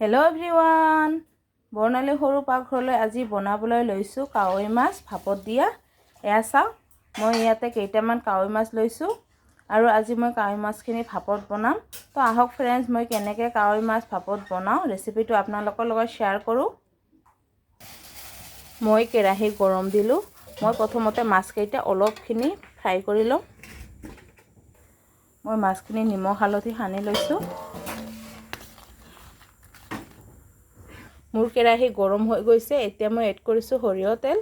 Hello everyone बर्णाली सरू पाकघरলৈ আজি বনাবলৈ লৈছো কাৱৈ মাছ ভাপত দিয়া এয়া চাও মই ইয়াতে কেইটামান কাৱৈ মাছ লৈছো আৰু আজি মই কাৱৈ মাছখিনি ভাপত বনাম তো আহক ফ্ৰেন্ডছ মই কেনেকৈ কাৱৈ মাছ ভাপত বনাও ৰেচিপিটো আপোনালোকৰ লগত শেয়াৰ কৰো মই কেৰাহী গৰম দিলো মই প্ৰথমতে মাছকেইটা অলপখিনি ফ্ৰাই কৰি লম মই মাছখিনি নিমখ হালধি সানি লৈছো মোৰ কেৰাহী গৰম হৈ গৈছে এতিয়া মই এড কৰিছো সৰিয়হ তেল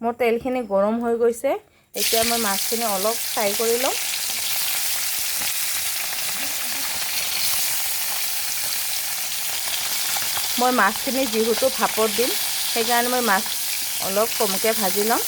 মোৰ তেলখিনি গৰম হৈ গৈছে এতিয়া মই মাছখিনি অলপ ফ্ৰাই কৰি লম মই মাছখিনি যিহেতু ভাপত দিম সেইকাৰণে মই মাছ অলপ কমকৈ ভাজি লম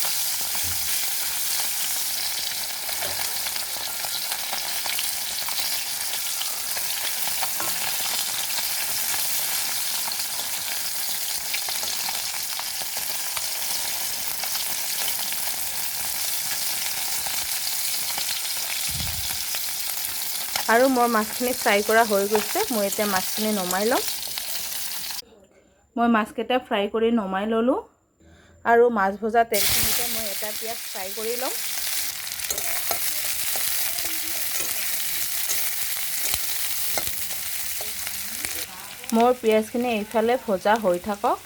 আৰু মোৰ মাছখিনি ফ্ৰাই কৰা হৈ গৈছে মই এতিয়া মাছখিনি নমাই লম মই মাছকেইটা ফ্ৰাই কৰি নমাই ললো আৰু মাছ ভজা তেলখিনিতে মই এটা পিয়াজ ফ্ৰাই কৰি লম মোৰ পিয়াজখিনি এইফালে ভজা হৈ থাকক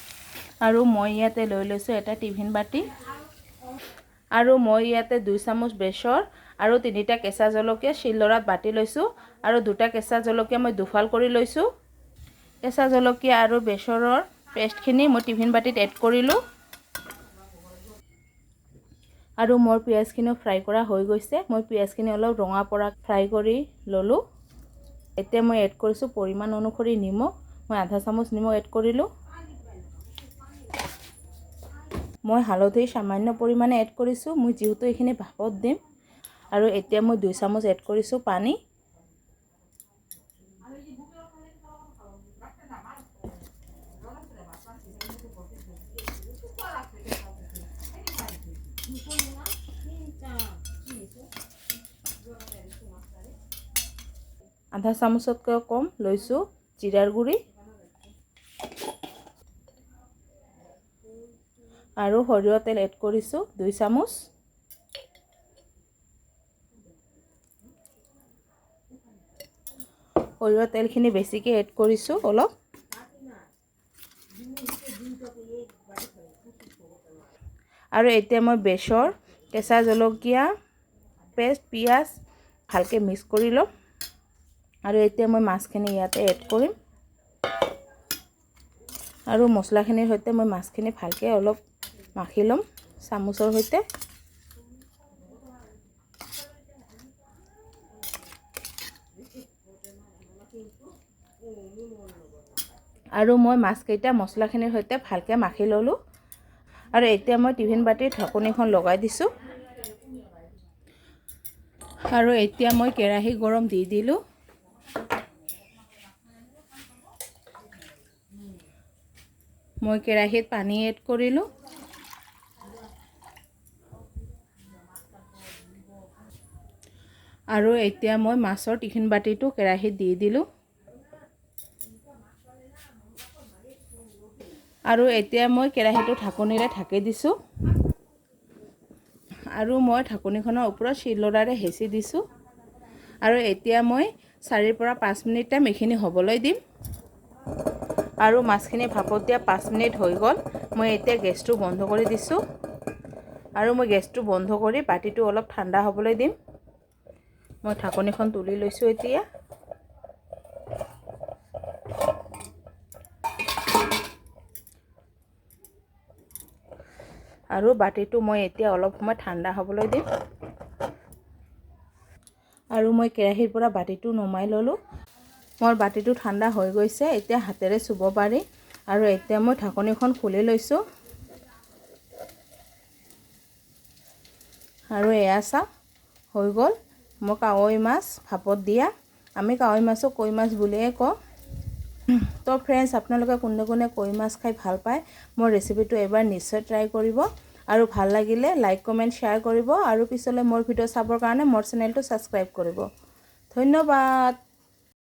আৰু মই ইয়াতে লৈ লৈছো এটা টিফিন বাটি আৰু মই ইয়াতে 2 চামুচ বেসৰ আৰু 3টা কেঁচা জলকীয়া শিলৰত বাটি লৈছো আৰু 2টা কেঁচা জলকীয়া মই দুফাল কৰি লৈছো কেঁচা জলকীয়া আৰু বেসৰৰ পেষ্টখিনি মই টিফিন বাটিত এড কৰিলো আৰু মোৰ পিয়াজখিনি ফ্ৰাই কৰা হৈ গৈছে মই পিয়াজখিনি অলপ ৰঙা পৰা ফ্ৰাই কৰি ললো এতিয়া মই এড কৰিছো পৰিমাণ অনুসৰি নিমখ মই আধা চামুচ নিমখ এড কৰিলো মই হালধি সামান্য পৰিমাণে এড কৰিছো মই যেহেতু এইখিনি ভাপত দিম আৰু এতিয়া মই 2 চামুচ এড কৰিছো পানী আধা চামুচতকৈ কম লৈছো জিৰাৰ গুৰি আৰু সৰিয়হ তেল এড কৰিছো 2 চামুচ সৰিয়হ তেলখিনি বেছিকৈ এড কৰিছো অলপ আৰু এতিয়া মই বেসৰ কেঁচা জলকীয়া পেষ্ট পিয়াজ ভালকৈ মিক্স কৰি লম আৰু এতিয়া মই মাছখিনি ইয়াতে এড কৰিম আৰু মছলাখিনিৰ সৈতে মই মাছখিনি ভালকৈ অলপ মাখি লম চামুচৰ সৈতে আৰু মই মাছকেইটা মছলাখিনিৰ সৈতে ভালকৈ মাখি ললো আৰু এতিয়া মই টিফিন বাটিৰ ঢাকনিখন লগাই দিছো আৰু এতিয়া মই কেৰাহী গৰম দি দিলো মই কেৰাহীত পানী এড কৰিলো আৰু এতিয়া মই মাছৰ টিফিন বাটিটো কেৰাহীত দি দিলো আৰু এতিয়া মই কেৰাহীটো ঢাকনিৰে ঢাকি দিছো আৰু মই ঢাকনিখনৰ ওপৰত শিলৰাৰে হেঁচি দিছো আৰু এতিয়া মই 4 পৰা 5 মিনিট টাইম এইখিনি হ'বলৈ দিম আৰু মাছখিনি ভাপত দিয়া 5 মিনিট হৈ গ'ল মই এতিয়া গেছটো বন্ধ কৰি দিছো আৰু মই গেছটো বন্ধ কৰি বাটিটো অলপ ঠাণ্ডা হ'বলৈ দিম মই ঢাকনিখন তুলি লৈছো এতিয়া আৰু বাটিটো মই এতিয়া অলপ সময় ঠাণ্ডা হ'বলৈ দিম আৰু মই কেৰাহীৰ পৰা বাটিটো নমাই ললো মোৰ বাটিটো ঠাণ্ডা হৈ গৈছে এতিয়া হাতেৰে চুব পাৰি আৰু এতিয়া মই ঢাকনিখন খুলি লৈছো আৰু এয়া চা হৈ গ'ল মোৰ কাৱৈ মাছ ভাপত দিয়া আমি কাৱৈ মাছক কৈ মাছ বুলিয়ে কওঁ তো ফ্ৰেন্ডছ আপোনালোকে কোনে কোনে কৈ মাছ খাই ভাল পায় মোৰ ৰেচিপিটো এবাৰ নিশ্চয় ট্ৰাই কৰিব আৰু ভাল লাগিলে লাইক কমেন্ট শেয়াৰ কৰিব আৰু পিছলৈ মোৰ ভিডিও চাবৰ কাৰণে মোৰ চেনেলটো সাবস্ক্ৰাইব কৰিব ধন্যবাদ।